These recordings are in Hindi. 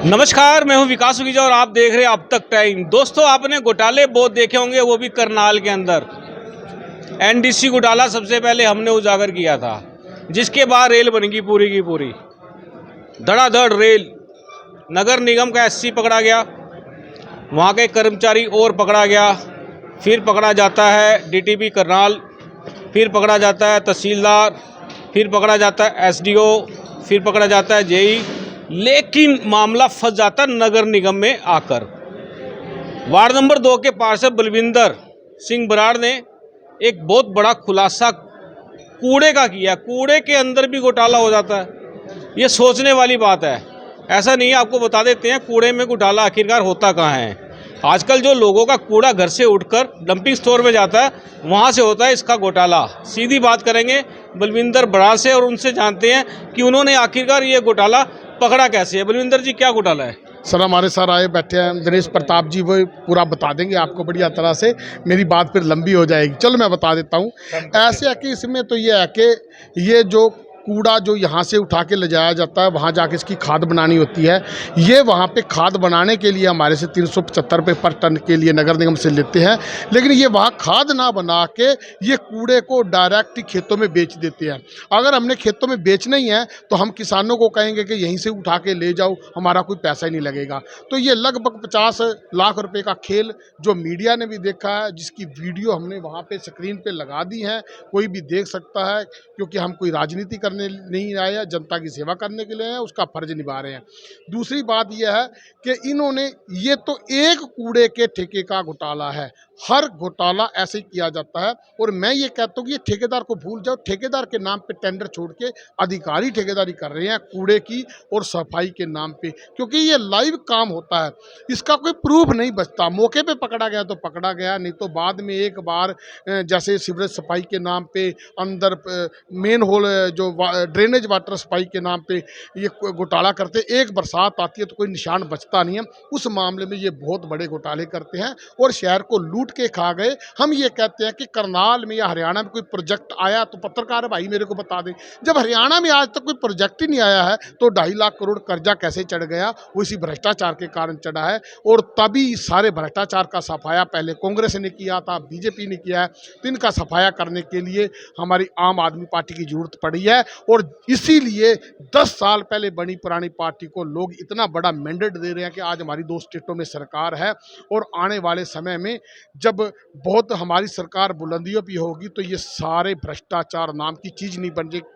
नमस्कार, मैं हूं विकास सुखीजा और आप देख रहे हैं अब तक टाइम। दोस्तों, आपने घोटाले बहुत देखे होंगे, वो भी करनाल के अंदर। एनडीसी घोटाला सबसे पहले हमने उजागर किया था, जिसके बाद रेल बन गई पूरी की पूरी, धड़ाधड़ रेल। नगर निगम का एससी पकड़ा गया, वहाँ का एक कर्मचारी और पकड़ा गया, फिर पकड़ा जाता है डीटीपी करनाल, फिर पकड़ा जाता है तहसीलदार, फिर पकड़ा जाता है एसडीओ, फिर पकड़ा जाता है जेई। लेकिन मामला फंस जाता नगर निगम में आकर। वार्ड नंबर 2 के पार्षद बलविंदर सिंह बराड़ ने एक बहुत बड़ा खुलासा कूड़े का किया। कूड़े के अंदर भी घोटाला हो जाता है, ये सोचने वाली बात है। ऐसा नहीं है, आपको बता देते हैं कूड़े में घोटाला आखिरकार होता कहाँ है। आजकल जो लोगों का कूड़ा घर से उठकर डंपिंग स्टोर में जाता है, वहाँ से होता है इसका घोटाला। सीधी बात करेंगे बलविंदर बराड़ से और उनसे जानते हैं कि उन्होंने आखिरकार ये घोटाला पकड़ा कैसे है। बलविंदर जी, क्या घोटाला है? सर, हमारे सर आए बैठे हैं दिनेश प्रताप जी, वो पूरा बता देंगे आपको बढ़िया तरह से। मेरी बात फिर लंबी हो जाएगी, चलो मैं बता देता हूँ। ऐसे है कि इसमें तो ये है कि ये जो कूड़ा जो यहाँ से उठा के ले जाया जाता है, वहाँ जाके इसकी खाद बनानी होती है। ये वहाँ पे खाद बनाने के लिए हमारे से 375 रुपये पर टन के लिए नगर निगम से लेते हैं, लेकिन ये वहाँ खाद ना बना के ये कूड़े को डायरेक्ट खेतों में बेच देते हैं। अगर हमने खेतों में बेचना ही है तो हम किसानों को कहेंगे कि यहीं से उठा के ले जाओ, हमारा कोई पैसा ही नहीं लगेगा। तो ये लगभग 50 लाख रुपए का खेल जो मीडिया ने भी देखा है, जिसकी वीडियो हमने वहाँ पे स्क्रीन पे लगा दी है, कोई भी देख सकता है। क्योंकि हम कोई राजनीति करने नहीं आए, जनता की सेवा करने के लिए हैं, उसका फर्ज निभा रहे हैं। दूसरी बात यह है कि इन्होंने, ये तो एक कूड़े के ठेके का घोटाला है, हर घोटाला ऐसे ही किया जाता है। और मैं ये कहता हूँ कि ये ठेकेदार को भूल जाओ। ठेकेदार के नाम पे टेंडर छोड़ के अधिकारी ठेकेदारी कर रहे हैं कूड़े की और सफाई के नाम पे, क्योंकि ये लाइव काम होता है, इसका कोई प्रूफ नहीं बचता। मौके पे पकड़ा गया तो पकड़ा गया, नहीं तो बाद में एक बार जैसे सीवरेज सफाई के नाम पे अंदर मेन होल जो ड्रेनेज वाटर सफाई के नाम पे ये घोटाला करते, एक बरसात आती है तो कोई निशान बचता नहीं है। उस मामले में ये बहुत बड़े घोटाले करते हैं और शहर को लूट के खा गए। हम ये कहते हैं कि करनाल में या हरियाणा में कोई प्रोजेक्ट आया तो पत्रकार भाई मेरे को बता दें। जब हरियाणा में आज तक कोई प्रोजेक्ट ही नहीं आया है तो 2.5 लाख करोड़ कर्जा कैसे चढ़ गया? वो इसी भ्रष्टाचार के कारण चढ़ा है। और तभी सारे भ्रष्टाचार का सफाया पहले कांग्रेस ने किया था, बीजेपी ने किया है। तो इनका सफाया करने के लिए हमारी आम आदमी पार्टी की जरूरत पड़ी है। और इसीलिए 10 साल पहले बनी पुरानी पार्टी को लोग इतना बड़ा मैंडेट दे रहे हैं कि आज हमारी 2 स्टेटों में सरकार है। और आने वाले समय में जब बहुत हमारी सरकार बुलंदियों पे होगी तो ये सारे भ्रष्टाचार नाम की चीज़ नहीं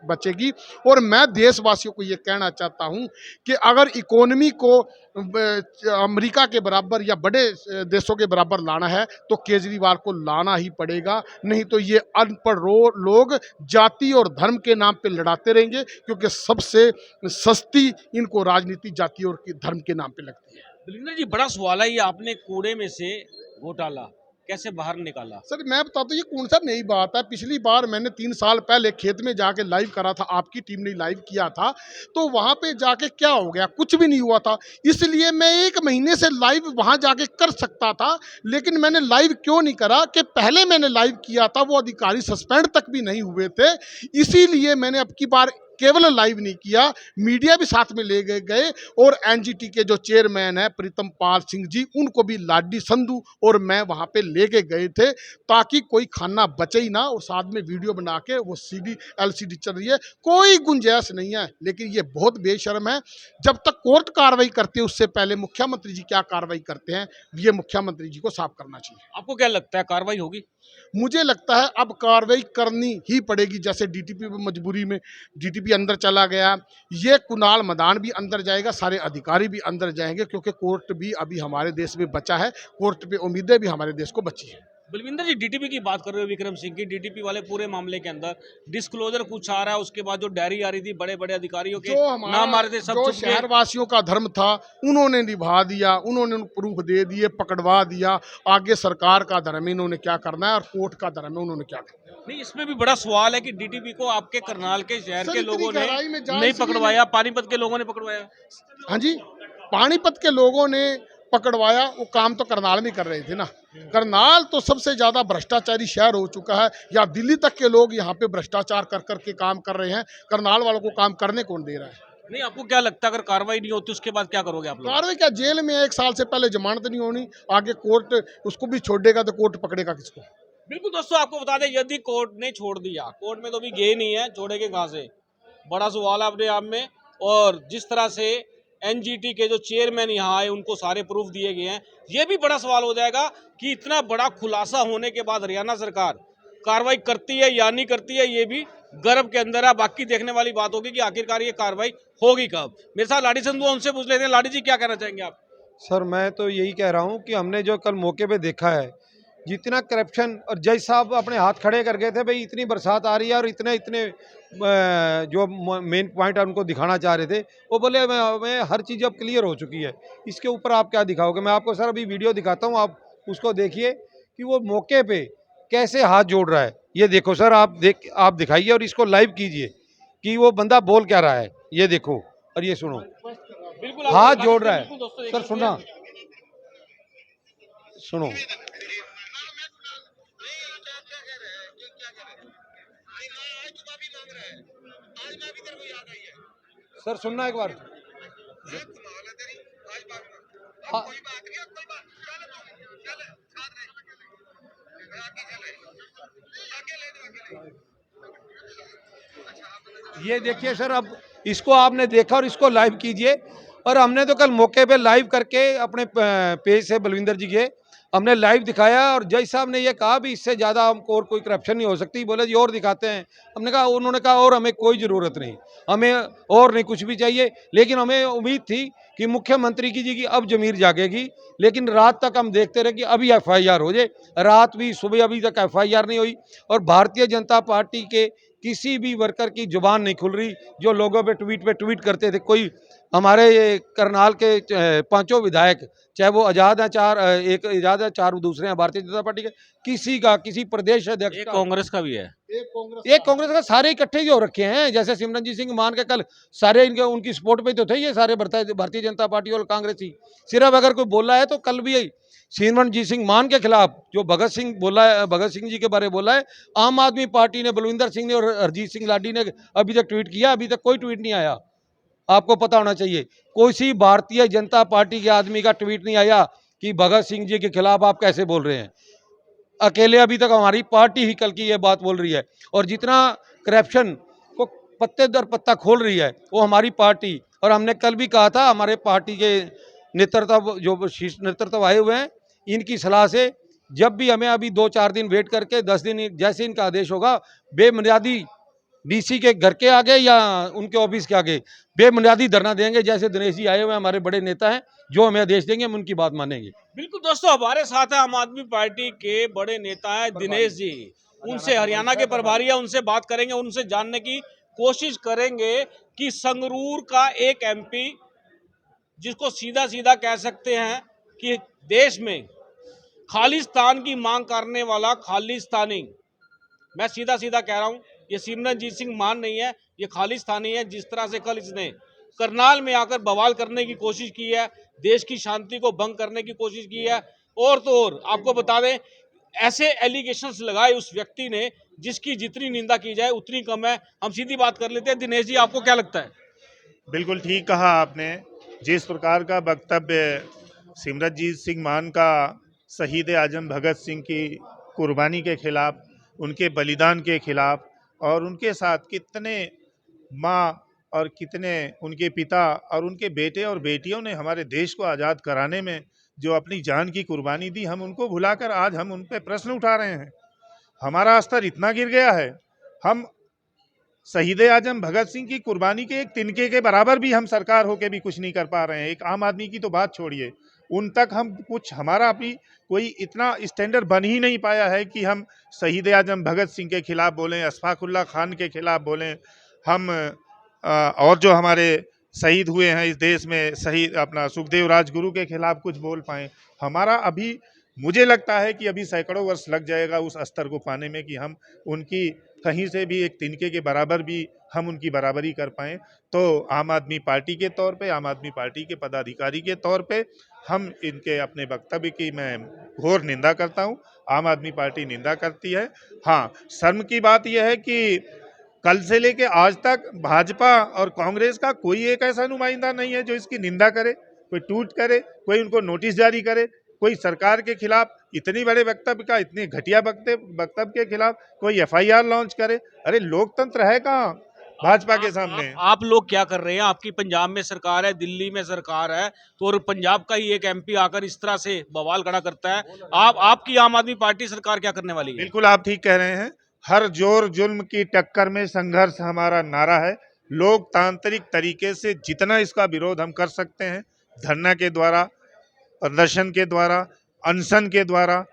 बचेगी। और मैं देशवासियों को ये कहना चाहता हूँ कि अगर इकोनॉमी को अमेरिका के बराबर या बड़े देशों के बराबर लाना है तो केजरीवाल को लाना ही पड़ेगा, नहीं तो ये अनपढ़ लोग जाति और धर्म के नाम पे लड़ाते रहेंगे, क्योंकि सबसे सस्ती इनको राजनीति जाति और धर्म के नाम पे लगती है। बलविंदर जी, बड़ा सवाल है ये, आपने कूड़े में से घोटाला कैसे बाहर निकाला? सर, मैं बताता हूँ, ये कौन सा नई बात है। पिछली बार मैंने 3 साल पहले खेत में जाके लाइव करा था, आपकी टीम ने लाइव किया था, तो वहाँ पे जाके क्या हो गया? कुछ भी नहीं हुआ था। इसलिए मैं 1 महीने से लाइव वहाँ जाके कर सकता था, लेकिन मैंने लाइव क्यों नहीं करा कि पहले मैंने लाइव किया था, वो अधिकारी सस्पेंड तक भी नहीं हुए थे। इसीलिए मैंने अब की बार केवल लाइव नहीं किया, मीडिया भी साथ में ले गए और एनजीटी के जो चेयरमैन है प्रीतम पाल सिंह जी, उनको भी लाडी संधू और मैं वहां पे लेके गए थे, ताकि कोई खाना बचे ही ना। और साथ में वीडियो बना के वो सीडी एलसीडी चल रही है, कोई गुंजाइश नहीं है। लेकिन ये बहुत बेशर्म है। जब तक कोर्ट कार्रवाई करती है उससे पहले मुख्यमंत्री जी क्या कार्रवाई करते हैं, ये मुख्यमंत्री जी को साफ करना चाहिए। आपको क्या लगता है, कार्रवाई होगी? मुझे लगता है अब कार्रवाई करनी ही पड़ेगी। जैसे डीटीपी में मजबूरी में डीटीपी अंदर चला गया, ये कुणाल मदान भी अंदर जाएगा, सारे अधिकारी भी अंदर जाएंगे, क्योंकि कोर्ट भी अभी हमारे देश में बचा है, कोर्ट पे उम्मीदें भी हमारे देश को बची है। बलविंदर जी, डीटीपी की बात कर रहे हो, विक्रम सिंह की, डीटीपी वाले पूरे मामले के अंदर डिस्क्लोजर कुछ आ रहा है, उसके बाद जो डायरी आ रही थी बड़े बड़े अधिकारियों के नाम आ रहे थे, सब जो शहरवासियों का धर्म था उन्होंने निभा दिया, उन्होंने प्रूफ दे दिए, पकड़वा दिया। आगे सरकार का धर्म इन्होंने क्या करना है और कोर्ट का धर्म है उन्होंने क्या करना है। नहीं, इसमें भी बड़ा सवाल है कि डीटीपी को आपके करनाल के शहर के लोगों ने नहीं पकड़वाया, पकड़वाया, पानीपत के लोगों ने पकड़वाया। हाँ जी, पानीपत के लोगों ने पकड़वाया, वो काम तो करनाल में कर रहे थे ना। करनाल तो सबसे ज़्यादा भ्रष्टाचारी शहर हो चुका है, या दिल्ली तक के लोग यहाँ पे भ्रष्टाचार कर कर के काम कर रहे हैं। करनाल वालों को काम करने कौन दे रहा है? नहीं, आपको क्या लगता है अगर कार्रवाई नहीं होती उसके बाद क्या करोगे आप लोग? कार्रवाई क्या, जेल में 1 साल से पहले जमानत नहीं होनी, आगे कोर्ट उसको भी छोड़ देगा तो कोर्ट पकड़ेगा किसको? बिल्कुल दोस्तों, आपको बता दें यदि कोर्ट ने छोड़ दिया, कोर्ट में तो अभी गए नहीं है, छोड़ेंगे कहाँ से, बड़ा सवाल है अपने आप में। और जिस तरह से एनजीटी के जो चेयरमैन यहाँ आए उनको सारे प्रूफ दिए गए हैं, ये भी बड़ा सवाल हो जाएगा कि इतना बड़ा खुलासा होने के बाद हरियाणा सरकार कार्रवाई करती है या नहीं करती है, ये भी गर्भ के अंदर है। बाकी देखने वाली बात होगी कि आखिरकार ये कार्रवाई होगी कब। मेरे साथ लाडी संधू, उनसे पूछ लेते हैं। लाडी जी, क्या कहना चाहेंगे आप? सर मैं तो यही कह रहा हूँ कि हमने जो कल मौके पे देखा है, जितना करप्शन, और जज साहब अपने हाथ खड़े कर गए थे भाई, इतनी बरसात आ रही है और इतने इतने जो मेन पॉइंट है उनको दिखाना चाह रहे थे, वो बोले हमें हर चीज़ अब क्लियर हो चुकी है, इसके ऊपर आप क्या दिखाओगे। मैं आपको सर अभी वीडियो दिखाता हूँ, आप उसको देखिए कि वो मौके पे कैसे हाथ जोड़ रहा है। ये देखो सर, आप दिखाइए और इसको लाइव कीजिए कि वो बंदा बोल क्या रहा है। ये देखो और ये सुनो, बिल्कुल हाथ जोड़ रहा है। बिल्कुल दोस्तों, देख सर सकते सुना, हैं। सुनो। सर सुनना एक बार। हाँ, ये देखिए सर, अब इसको आपने देखा और इसको लाइव कीजिए। और हमने तो कल मौके पे लाइव करके अपने पेज से बलविंदर जी के हमने लाइव दिखाया, और जज साहब ने ये कहा भी इससे ज़्यादा हमको और कोई करप्शन नहीं हो सकती। बोले जी और दिखाते हैं। हमने कहा, उन्होंने कहा और हमें कोई ज़रूरत नहीं, हमें और नहीं कुछ भी चाहिए। लेकिन हमें उम्मीद थी कि मुख्यमंत्री की जी की अब जमीर जागेगी, लेकिन रात तक हम देखते रहे कि अभी FIR हो जाए। रात भी सुबह अभी तक FIR नहीं हुई। और भारतीय जनता पार्टी के किसी भी वर्कर की जुबान नहीं खुल रही, जो लोगों पे ट्वीट करते थे। कोई हमारे ये करनाल के पांचों विधायक, चाहे वो आज़ाद हैं, एक आज़ाद है, 4 दूसरे हैं भारतीय जनता पार्टी के, किसी का, किसी प्रदेश अध्यक्ष एक का, कांग्रेस का भी है। एक कांग्रेस का, सारे इकट्ठे ही हो रखे हैं। जैसे सिमरनजीत सिंह मान के कल सारे इनके उनकी सपोर्ट पे तो थे ये सारे भारतीय जनता पार्टी और कांग्रेस ही। सिर्फ अगर कोई बोला है तो कल भी सिमरनजीत सिंह मान के खिलाफ जो भगत सिंह बोला है, भगत सिंह जी के बारे में बोला है, आम आदमी पार्टी ने, बलविंदर सिंह ने और हरजीत सिंह लाडी ने अभी तक ट्वीट किया। अभी तक कोई ट्वीट नहीं आया। आपको पता होना चाहिए, किसी भारतीय जनता पार्टी के आदमी का ट्वीट नहीं आया कि भगत सिंह जी के खिलाफ आप कैसे बोल रहे हैं। अकेले अभी तक हमारी पार्टी ही कल की ये बात बोल रही है। और जितना करप्शन को पत्ते दर पत्ता खोल रही है वो हमारी पार्टी। और हमने कल भी कहा था, हमारे पार्टी के नेतृत्व, जो शीर्ष नेतृत्व आए हुए हैं, इनकी सलाह से जब भी हमें अभी 2-4 दिन वेट करके 10 दिन जैसे इनका आदेश होगा, बेबुनियादी DC के घर के आगे या उनके ऑफिस के आगे बेबुनियादी धरना देंगे। जैसे दिनेश जी आए हुए हैं, हमारे बड़े नेता हैं, जो हमें आदेश देंगे हम उनकी बात मानेंगे। बिल्कुल दोस्तों, हमारे साथ है आम आदमी पार्टी के बड़े नेता है दिनेश जी। उनसे, हरियाणा के प्रभारी है, उनसे बात करेंगे, उनसे जानने की कोशिश करेंगे कि संगरूर का एक MP, जिसको सीधा सीधा कह सकते हैं कि देश में खालिस्तान की मांग करने वाला खालिस्तानी, मैं सीधा सीधा कह रहा हूं, ये सिमरनजीत सिंह मान नहीं है, ये खालिस्तानी है। जिस तरह से कल इसने करनाल में आकर बवाल करने की कोशिश की है, देश की शांति को भंग करने की कोशिश की है, और तो और आपको बता दें, ऐसे एलिगेशंस लगाए उस व्यक्ति ने जिसकी जितनी निंदा की जाए उतनी कम है। हम सीधी बात कर लेते हैं। दिनेश जी, आपको क्या लगता है? बिल्कुल ठीक कहा आपने। जिस प्रकार का वक्तव्य सिमरनजीत सिंह मान का शहीद आजम भगत सिंह की कुर्बानी के खिलाफ, उनके बलिदान के खिलाफ, और उनके साथ कितने माँ और कितने उनके पिता और उनके बेटे और बेटियों ने हमारे देश को आज़ाद कराने में जो अपनी जान की कुर्बानी दी, हम उनको भुलाकर आज हम उन पर प्रश्न उठा रहे हैं। हमारा स्तर इतना गिर गया है, हम शहीद आजम भगत सिंह की कुर्बानी के एक तिनके के बराबर भी हम सरकार होके भी कुछ नहीं कर पा रहे हैं। एक आम आदमी की तो बात छोड़िए, उन तक हम कुछ, हमारा भी कोई इतना स्टैंडर्ड बन ही नहीं पाया है कि हम शहीद आजम भगत सिंह के खिलाफ बोलें, अशफाकुल्ला खान के खिलाफ बोलें, हम और जो हमारे शहीद हुए हैं इस देश में, शहीद अपना सुखदेव राजगुरु के खिलाफ कुछ बोल पाएँ। हमारा अभी, मुझे लगता है कि अभी सैकड़ों वर्ष लग जाएगा उस स्तर को पाने में कि हम उनकी कहीं से भी एक तिनके के बराबर भी हम उनकी बराबरी कर पाएँ। तो आम आदमी पार्टी के तौर पे, आम आदमी पार्टी के पदाधिकारी के तौर पे हम इनके अपने वक्तव्य की मैं घोर निंदा करता हूँ। आम आदमी पार्टी निंदा करती है। हाँ, शर्म की बात यह है कि कल से लेके आज तक भाजपा और कांग्रेस का कोई एक ऐसा नुमाइंदा नहीं है जो इसकी निंदा करे, कोई ट्वीट करे, कोई उनको नोटिस जारी करे, कोई सरकार के खिलाफ इतनी बड़े वक्तव्य का, इतने घटिया वक्तव्य के खिलाफ कोई एफआईआर लॉन्च करे। अरे लोकतंत्र है कहाँ भाजपा के सामने? आप लोग क्या कर रहे हैं? आपकी पंजाब में सरकार है, दिल्ली में सरकार है, तो और पंजाब का ही एक एमपी आकर इस तरह से बवाल खड़ा करता है। आपकी आम आदमी पार्टी सरकार क्या करने वाली है? बिल्कुल आप ठीक कह रहे हैं। हर जोर जुल्म की टक्कर में संघर्ष हमारा नारा है। लोकतांत्रिक तरीके से जितना इसका विरोध हम कर सकते हैं, धरना के द्वारा, प्रदर्शन के द्वारा, अनशन के द्वारा,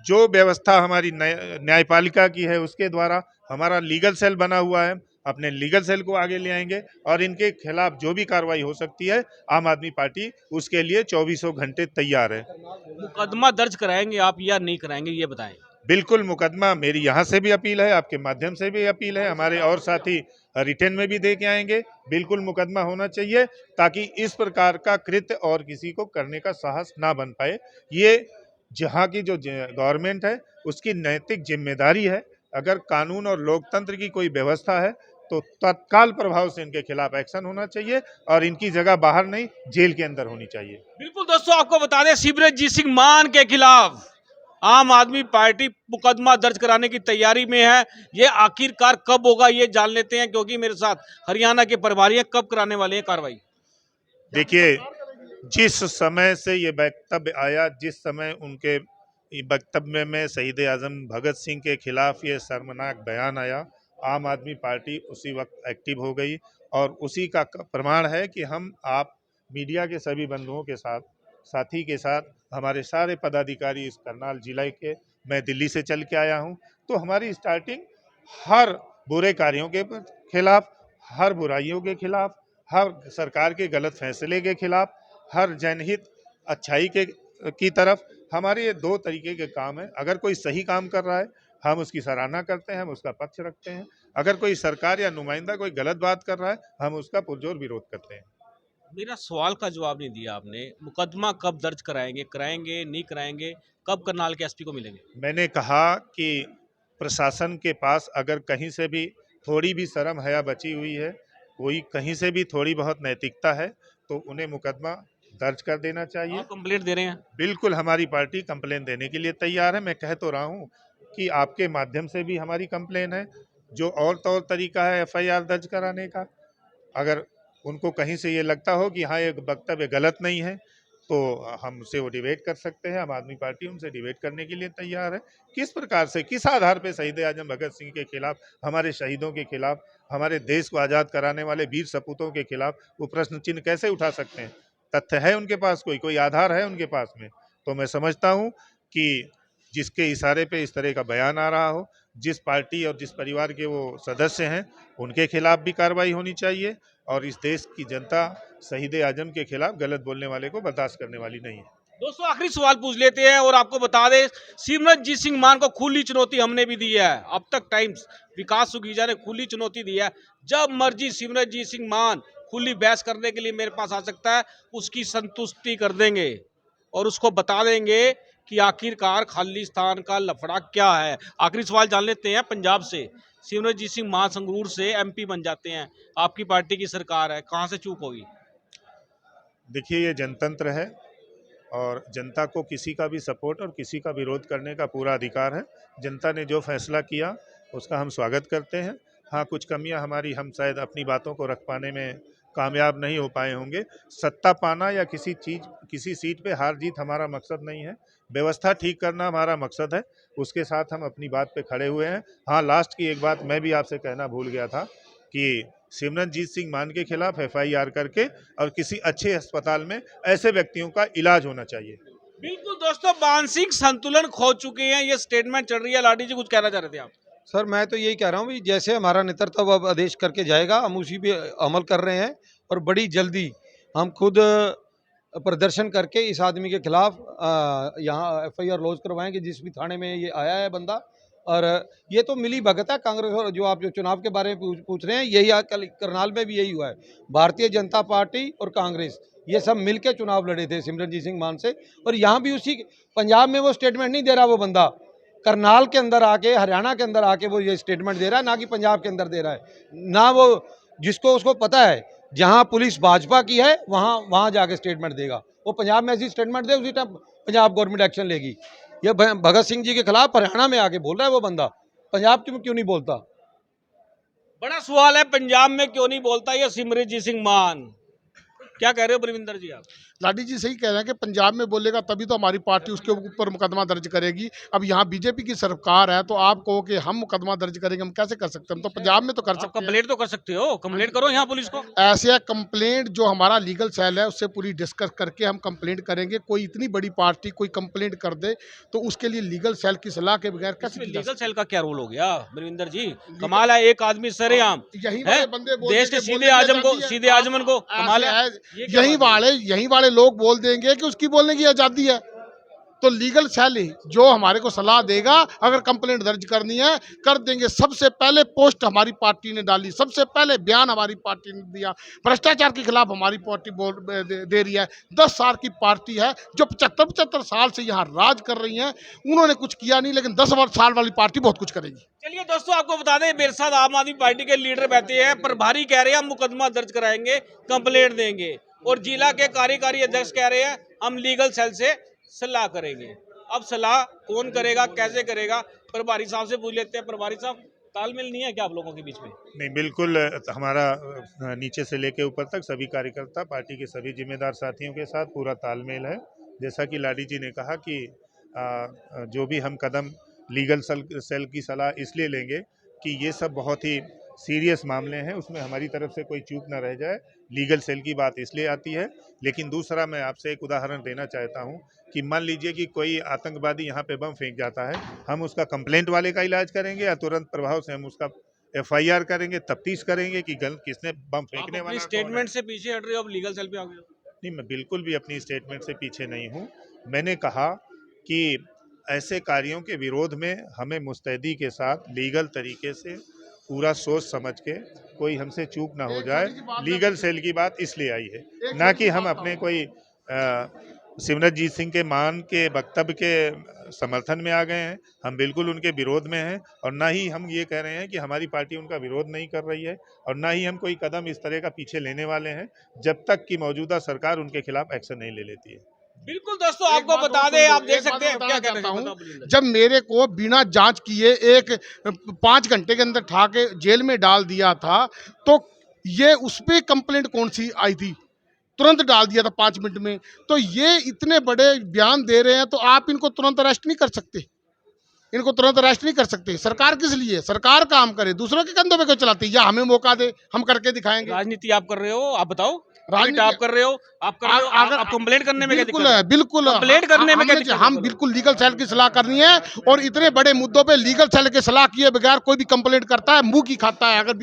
जो व्यवस्था हमारी न्यायपालिका की है उसके द्वारा, हमारा लीगल सेल बना हुआ है, अपने लीगल सेल को आगे ले आएंगे और इनके खिलाफ जो भी कार्रवाई हो सकती है आम आदमी पार्टी उसके लिए 24 घंटे तैयार है। मुकदमा दर्ज कराएंगे आप या नहीं कराएंगे, ये बताएं। बिल्कुल मुकदमा, मेरी यहाँ से भी अपील है, आपके माध्यम से भी अपील है, हमारे और साथी रिटर्न में भी दे के आएंगे। बिल्कुल मुकदमा होना चाहिए ताकि इस प्रकार का कृत्य और किसी को करने का साहस ना बन पाए। ये जहाँ की जो गवर्नमेंट है उसकी नैतिक जिम्मेदारी है। अगर कानून और लोकतंत्र की कोई व्यवस्था है तो तत्काल प्रभाव से इनके खिलाफ एक्शन होना चाहिए और इनकी जगह बाहर नहीं, जेल के अंदर होनी चाहिए। बिल्कुल दोस्तों, आपको बता दें सिमरनजीत सिंह मान के खिलाफ आम आदमी पार्टी मुकदमा दर्ज कराने की तैयारी में है। ये आखिरकार कब होगा ये जान लेते हैं, क्योंकि मेरे साथ हरियाणा के प्रभारी हैं। कब कराने वाले हैं कार्रवाई? देखिए, जिस समय से ये वक्तव्य आया, जिस समय उनके वक्तव्य में शहीद आजम भगत सिंह के खिलाफ ये शर्मनाक बयान आया, आम आदमी पार्टी उसी वक्त एक्टिव हो गई और उसी का प्रमाण है कि आप मीडिया के सभी बंधुओं के साथ, साथी के साथ, हमारे सारे पदाधिकारी इस करनाल जिले के, मैं दिल्ली से चल के आया हूं, तो हमारी स्टार्टिंग हर बुरे कार्यों के खिलाफ, हर बुराइयों के खिलाफ, हर सरकार के गलत फैसले के खिलाफ, हर जनहित अच्छाई की तरफ, हमारे ये दो तरीके के काम है। अगर कोई सही काम कर रहा है हम उसकी सराहना करते हैं, हम उसका पक्ष रखते हैं। अगर कोई सरकार या नुमाइंदा कोई गलत बात कर रहा है हम उसका पुरजोर विरोध करते हैं। मेरा सवाल का जवाब नहीं दिया आपने। मुकदमा कब दर्ज कराएंगे, कराएंगे नहीं कराएंगे, कब करनाल के एसपी को मिलेंगे? मैंने कहा कि प्रशासन के पास अगर कहीं से भी थोड़ी भी शर्म हया बची हुई है, कोई कहीं से भी थोड़ी बहुत नैतिकता है, तो उन्हें मुकदमा दर्ज कर देना चाहिए। आप कंप्लेंट दे रहे हैं? बिल्कुल, हमारी पार्टी कंप्लेन देने के लिए तैयार है। मैं कह तो रहा हूँ कि आपके माध्यम से भी हमारी कंप्लेन है। जो और तौर तरीका है एफआईआर दर्ज कराने का, अगर उनको कहीं से ये लगता हो कि हाँ ये वक्तव्य गलत नहीं है तो हमसे वो डिबेट कर सकते हैं। आम आदमी पार्टी उनसे डिबेट करने के लिए तैयार है। किस प्रकार से, किस आधार पे शहीद आजम भगत सिंह के खिलाफ, हमारे शहीदों के खिलाफ, हमारे देश को आज़ाद कराने वाले वीर सपूतों के खिलाफ वो प्रश्न चिन्ह कैसे उठा सकते हैं? तथ्य है उनके पास, कोई आधार है उनके पास में। तो मैं समझता हूँ कि जिसके इशारे पे इस तरह का बयान आ रहा हो, जिस पार्टी और जिस परिवार के वो सदस्य हैं, उनके खिलाफ भी कार्रवाई होनी चाहिए और इस देश की जनता शहीद आजम के खिलाफ गलत बोलने वाले को बर्दाश्त करने वाली नहीं है। दोस्तों आखिरी सवाल पूछ लेते हैं और आपको बता दें सिमरनजीत सिंह मान को खुली चुनौती हमने भी दी है। अब तक टाइम्स विकास सुखीजा ने खुली चुनौती दी है, जब मर्जी सिमरनजीत सिंह मान खुली बहस करने के लिए मेरे पास आ सकता है, उसकी संतुष्टि कर देंगे और उसको बता देंगे कि आखिरकार खालिस्तान का लफड़ा क्या है। आखिरी सवाल जान लेते हैं पंजाब से। सिमरनजीत सिंह मान संगरूर से एमपी बन जाते हैं, आपकी पार्टी की सरकार है, कहां से चूक होगी? देखिए, ये जनतंत्र है और जनता को किसी का भी सपोर्ट और किसी का विरोध करने का पूरा अधिकार है। जनता ने जो फैसला किया उसका हम स्वागत करते हैं। हाँ, कुछ कमियां हमारी, हम शायद अपनी बातों को रख पाने में कामयाब नहीं हो पाए होंगे। सत्ता पाना या किसी सीट पे हार जीत हमारा मकसद नहीं है, व्यवस्था ठीक करना हमारा मकसद है। उसके साथ हम अपनी बात पे खड़े हुए हैं। हाँ, लास्ट की एक बात मैं भी आपसे कहना भूल गया था कि सिमरनजीत सिंह मान के खिलाफ एफआईआर करके और किसी अच्छे अस्पताल में ऐसे व्यक्तियों का इलाज होना चाहिए। बिल्कुल दोस्तों, मानसिक संतुलन खो चुके हैं, ये स्टेटमेंट चल रही है। लाडी जी कुछ कहना चाह रहे थे आप? सर मैं तो यही कह रहा हूँ भी जैसे हमारा नेतृत्व अब आदेश करके जाएगा हम उसी पे अमल कर रहे हैं और बड़ी जल्दी हम खुद प्रदर्शन करके इस आदमी के खिलाफ यहाँ एफआईआर लॉन्च करवाएंगे जिस भी थाने में ये आया है बंदा। और ये तो मिली भगत है कांग्रेस और जो आप जो चुनाव के बारे में पूछ रहे हैं, यही कल करनाल में भी यही हुआ है। भारतीय जनता पार्टी और कांग्रेस ये सब मिलके चुनाव लड़े थे सिमरनजीत सिंह मान से, और यहाँ भी उसी पंजाब में वो स्टेटमेंट नहीं दे रहा वो बंदा, करनाल के अंदर आके, हरियाणा के अंदर आके वो ये स्टेटमेंट दे रहा है, ना कि पंजाब के अंदर दे रहा है। ना वो जिसको उसको पता है जहां पुलिस भाजपा की है वहां जाके स्टेटमेंट देगा। वो पंजाब में ऐसी स्टेटमेंट दे, उसी टाइम पंजाब गवर्नमेंट एक्शन लेगी। ये भगत सिंह जी के खिलाफ हरियाणा में आके बोल रहा है वो बंदा, पंजाब में क्यों नहीं बोलता? बड़ा सवाल है, पंजाब में क्यों नहीं बोलता ये सिमरनजीत सिंह मान? क्या कह रहे हो बलविंदर जी आप? लाडी जी सही कह रहे हैं कि पंजाब में बोलेगा तभी तो हमारी पार्टी उसके ऊपर मुकदमा दर्ज करेगी। अब यहाँ बीजेपी की सरकार है तो आप कहो कि हम मुकदमा दर्ज करेंगे, हम कैसे कर सकते हैं? हम तो पंजाब में तो कर सकते हैं। कंप्लेंट तो कर सकते हो, कंप्लेंट करो यहाँ पुलिस को। ऐसे कंप्लेंट जो हमारा लीगल सेल है उससे पूरी डिस्कस करके हम कंप्लेंट करेंगे। कोई इतनी बड़ी पार्टी कोई कंप्लेंट कर दे तो उसके लिए लीगल सेल की सलाह के बगैर कैसे? लीगल सेल का क्या रोल हो गया बलविंदर जी? कमाल है, एक आदमी सरेआम देश के सीधे आजमन को कमाल है। यही वाले लोग बोल देंगे कि उसकी बोलने की आज़ादी है। तो लीगल सेल ही जो हमारे को सलाह देगा, अगर कंप्लेंट दर्ज करनी है कर देंगे। सबसे पहले पोस्ट हमारी पार्टी ने डाली, सबसे पहले बयान हमारी पार्टी ने दिया। भ्रष्टाचार के खिलाफ हमारी पार्टी दे रही है। 10 साल की पार्टी है जो 75 साल से यहाँ राज कर रही है। उन्होंने कुछ किया नहीं, लेकिन 10 साल वाली पार्टी बहुत कुछ करेगी। चलिए दोस्तों, आपको बता दें मेरे साथ आम आदमी पार्टी के लीडर बैठे हैं। प्रभारी कह रहे हैं हम मुकदमा दर्ज कराएंगे, कंप्लेंट देंगे, और जिला के कार्यकारी अध्यक्ष कह रहे हैं हम लीगल सेल से सलाह करेंगे। अब सलाह कौन करेगा, कैसे करेगा? प्रभारी साहब से पूछ लेते हैं। प्रभारी साहब, तालमेल नहीं है क्या आप लोगों के बीच में? नहीं, बिल्कुल हमारा नीचे से लेके ऊपर तक सभी कार्यकर्ता, पार्टी के सभी जिम्मेदार साथियों के साथ पूरा तालमेल है। जैसा कि लाडी जी ने कहा कि जो भी हम कदम लीगल सेल की सलाह इसलिए लेंगे कि ये सब बहुत ही सीरियस मामले हैं, उसमें हमारी तरफ से कोई चूक ना रह जाए। लीगल सेल की बात इसलिए आती है। लेकिन दूसरा, मैं आपसे एक उदाहरण देना चाहता हूं कि मान लीजिए कि कोई आतंकवादी यहां पे बम फेंक जाता है, हम उसका कंप्लेंट वाले का इलाज करेंगे या तुरंत प्रभाव से हम उसका FIR करेंगे, तफ्तीश करेंगे कि किसने बम फेंकने वाला? स्टेटमेंट से पीछे हट रहे हो, अब लीगल सेल पे आ गए हो? नहीं, मैं बिल्कुल भी अपनी स्टेटमेंट से पीछे नहीं हूँ। मैंने कहा कि ऐसे कार्यों के विरोध में हमें मुस्तैदी के साथ लीगल तरीके से पूरा सोच समझ के कोई हमसे चूक ना हो जाए। लीगल सेल की बात इसलिए आई है, ना कि हम अपने कोई सिमरनजीत सिंह के मान के वक्तव्य के समर्थन में आ गए हैं। हम बिल्कुल उनके विरोध में हैं, और ना ही हम ये कह रहे हैं कि हमारी पार्टी उनका विरोध नहीं कर रही है, और ना ही हम कोई कदम इस तरह का पीछे लेने वाले हैं जब तक कि मौजूदा सरकार उनके खिलाफ एक्शन नहीं ले लेती है। बिल्कुल दोस्तों, आपको बता दें, आप देख सकते हैं क्या कहना चाहता हूं। जब मेरे को बिना जांच किए 5 घंटे के अंदर ठा के जेल में डाल दिया था, तो ये उस पे कंप्लेंट कौन सी आई थी? तुरंत डाल दिया था 5 मिनट में। तो ये इतने बड़े बयान दे रहे हैं तो आप इनको तुरंत अरेस्ट नहीं कर सकते? इनको तुरंत अरेस्ट नहीं कर सकते? सरकार किस लिए? सरकार काम करे, दूसरों के कंधों पे क्यों चलाती है? या हमें मौका दे, हम करके दिखाएंगे। राजनीति आप कर रहे हो, आप बताओ। राजनीति आप कर रहे हो, आप कंप्लेंट करने में क्या दिक्कत है? बिल्कुल कंप्लेंट करने में क्या दिक्कत है? हम बिल्कुल लीगल सेल की सलाह करनी है, और इतने बड़े मुद्दों पे लीगल सेल की सलाह किए बगैर कोई भी कंप्लेंट करता है मुंह की खाता है। अगर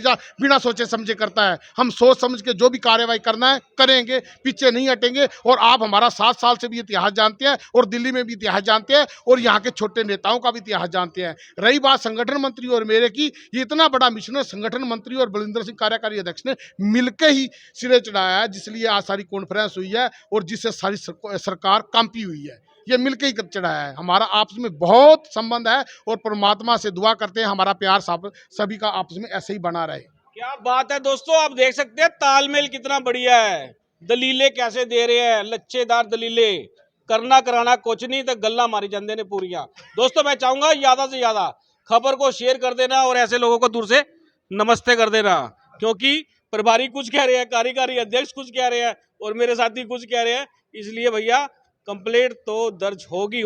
बिना सोचे समझे करता है, हम सोच समझ के जो भी कार्रवाई करना है करेंगे, पीछे नहीं हटेंगे। और आप हमारा 7 साल से भी इतिहास जानते हैं, और दिल्ली में भी इतिहास जानते हैं, और यहाँ के छोटे नेताओं का भी इतिहास जानते हैं। रही बात संगठन मंत्री और मेरे की, ये इतना बड़ा मिशन है संगठन मंत्री और बलविंदर सिंह कार्यकारी अध्यक्ष ने मिलकर ही सिरे चढ़ाया है, जिसलिए आज सारी कॉन्फ्रेंस हुई है और जिससे सारी सरकार कांपी हुई है। ये मिलकर ही चढ़ाया है। हमारा आपस में बहुत संबंध है, और परमात्मा से दुआ करते हैं हमारा प्यार सभी का आपस में ऐसे ही बना रहे। क्या बात है दोस्तों, आप देख सकते हैं तालमेल कितना बढ़िया है। दलीलें कैसे दे रहे हैं, लच्छेदार दलीलें। करना कराना कुछ नहीं तो गल्ला मारी जाते ने पूरियां। दोस्तों, मैं चाहूंगा ज्यादा से ज्यादा खबर को शेयर कर देना, और ऐसे लोगों को दूर से नमस्ते कर देना, क्योंकि प्रभारी कुछ कह रहे हैं, कार्यकारी अध्यक्ष कुछ कह रहे हैं, और मेरे साथी कुछ कह रहे हैं। इसलिए भैया कंप्लेंट तो दर्ज होगी।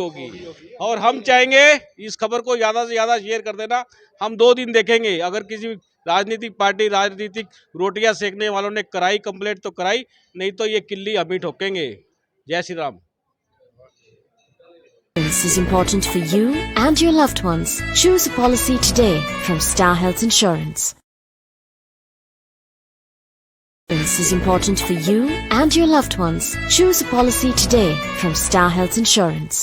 और हम चाहेंगे इस खबर को ज़्यादा से ज़्यादा शेयर कर देना। हम 2 दिन देखेंगे, अगर किसी राजनीतिक पार्टी, राजनीतिक रोटियां सेकने वालों ने कराई कंप्लेंट तो कराई, नहीं तो ये किल्ली हम ही ठोकेंगे। जय Shri Ram. This is important for you and your loved ones. Choose a policy today from Star Health Insurance. This is important for you and your loved ones. Choose a policy today from Star Health Insurance.